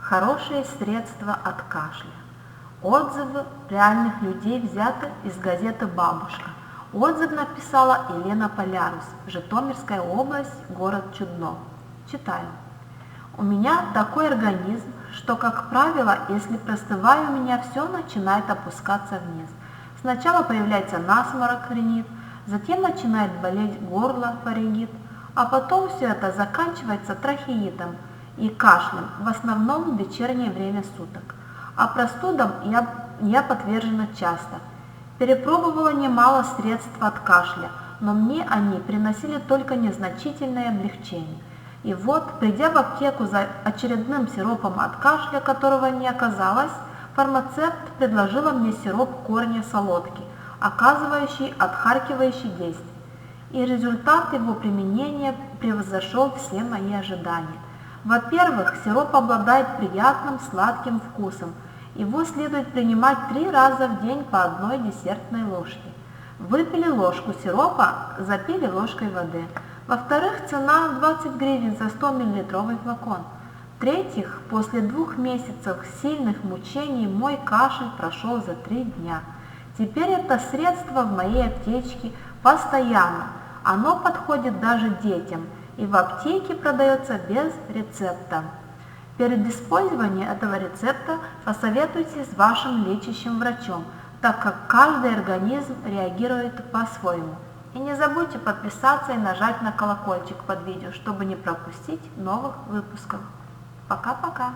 Хорошие средства от кашля. Отзывы реальных людей взяты из газеты «Бабушка». Отзыв написала Елена Полярус, Житомирская область, город Чудно. Читаю. У меня такой организм, что, как правило, если простываю, у меня все начинает опускаться вниз. Сначала появляется насморк, ринит, затем начинает болеть горло, фарингит, а потом все это заканчивается трахеитом и кашлем, в основном в вечернее время суток. А простудам я подвержена часто. Перепробовала немало средств от кашля, но мне они приносили только незначительное облегчение. И вот, придя в аптеку за очередным сиропом от кашля, которого не оказалось, фармацевт предложила мне сироп корня солодки, оказывающий отхаркивающее действие. И результат его применения превзошел все мои ожидания. Во-первых, сироп обладает приятным сладким вкусом. Его следует принимать 3 раза в день по 1 десертной ложке. Выпили ложку сиропа, запили ложкой воды. Во-вторых, цена 20 гривен за 100 мл флакон. В-третьих, после 2 месяцев сильных мучений мой кашель прошел за 3 дня. Теперь это средство в моей аптечке постоянно. Оно подходит даже детям и в аптеке продается без рецепта. Перед использованием этого рецепта посоветуйтесь с вашим лечащим врачом, так как каждый организм реагирует по-своему. И не забудьте подписаться и нажать на колокольчик под видео, чтобы не пропустить новых выпусков. Пока-пока!